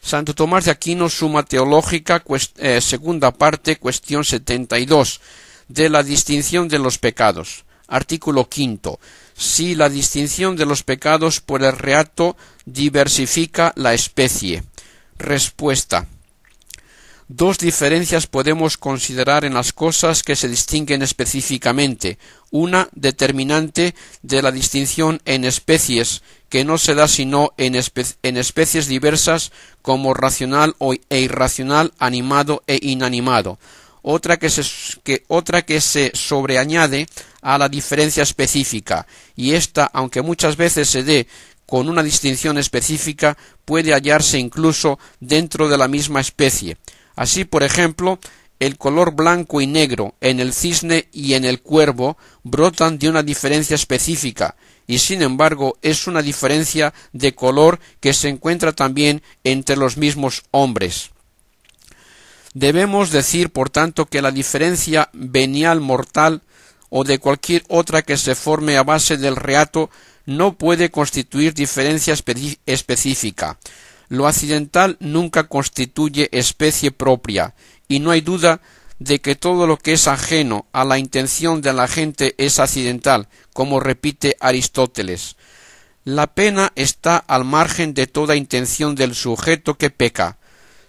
Santo Tomás de Aquino, Suma Teológica, segunda parte, cuestión 72, de la distinción de los pecados. Artículo 5. Si la distinción de los pecados por el reato diversifica la especie. Respuesta. Dos diferencias podemos considerar en las cosas que se distinguen específicamente. Una determinante de la distinción en especies, que no se da sino en especies diversas como racional e irracional, animado e inanimado. Otra que se sobreañade a la diferencia específica, y esta, aunque muchas veces se dé con una distinción específica, puede hallarse incluso dentro de la misma especie. Así, por ejemplo, el color blanco y negro en el cisne y en el cuervo brotan de una diferencia específica, y sin embargo es una diferencia de color que se encuentra también entre los mismos hombres. Debemos decir, por tanto, que la diferencia venial mortal o de cualquier otra que se forme a base del reato no puede constituir diferencia específica. Lo accidental nunca constituye especie propia, y no hay duda de que todo lo que es ajeno a la intención de la gente es accidental, como repite Aristóteles. La pena está al margen de toda intención del sujeto que peca.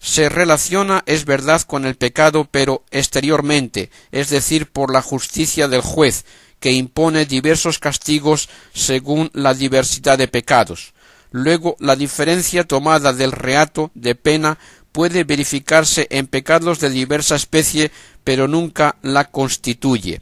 Se relaciona, es verdad, con el pecado, pero exteriormente, es decir, por la justicia del juez, que impone diversos castigos según la diversidad de pecados. Luego, la diferencia tomada del reato de pena puede verificarse en pecados de diversa especie, pero nunca la constituye.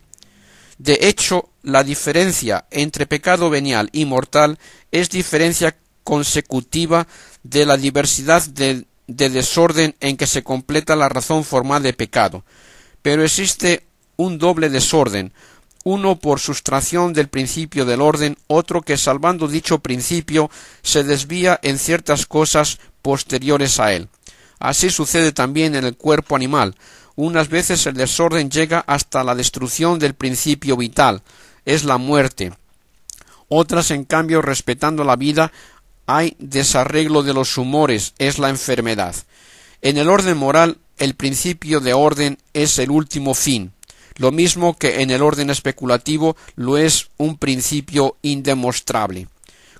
De hecho, la diferencia entre pecado venial y mortal es diferencia consecutiva de la diversidad de desorden en que se completa la razón formal de pecado. Pero existe un doble desorden, uno por sustracción del principio del orden, otro que, salvando dicho principio, se desvía en ciertas cosas posteriores a él. Así sucede también en el cuerpo animal. Unas veces el desorden llega hasta la destrucción del principio vital, es la muerte. Otras, en cambio, respetando la vida, hay desarreglo de los humores, es la enfermedad. En el orden moral, el principio de orden es el último fin, lo mismo que en el orden especulativo lo es un principio indemostrable,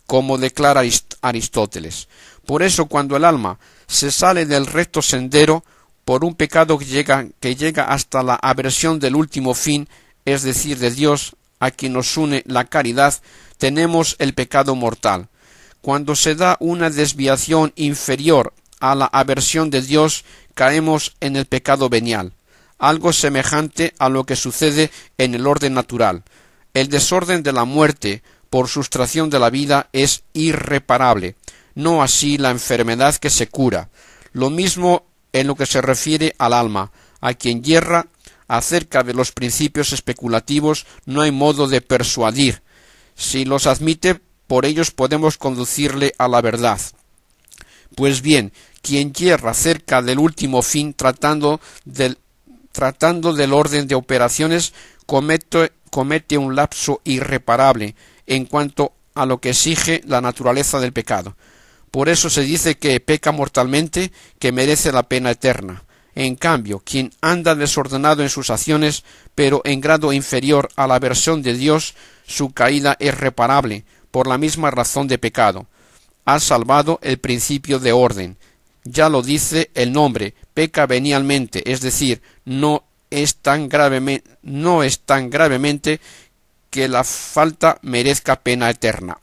como declara Aristóteles. Por eso, cuando el alma se sale del recto sendero por un pecado que llega hasta la aversión del último fin, es decir, de Dios, a quien nos une la caridad, tenemos el pecado mortal. Cuando se da una desviación inferior a la aversión de Dios, caemos en el pecado venial, algo semejante a lo que sucede en el orden natural. El desorden de la muerte por sustracción de la vida es irreparable, no así la enfermedad que se cura. Lo mismo en lo que se refiere al alma, a quien yerra acerca de los principios especulativos no hay modo de persuadir. Si los admite, por ellos podemos conducirle a la verdad. Pues bien, quien yerra acerca del último fin tratando del orden de operaciones comete un lapso irreparable en cuanto a lo que exige la naturaleza del pecado. Por eso se dice que peca mortalmente, que merece la pena eterna. En cambio, quien anda desordenado en sus acciones, pero en grado inferior a la aversión de Dios, su caída es reparable, por la misma razón de pecado. Ha salvado el principio de orden. Ya lo dice el nombre, peca venialmente, es decir, no es tan gravemente que la falta merezca pena eterna.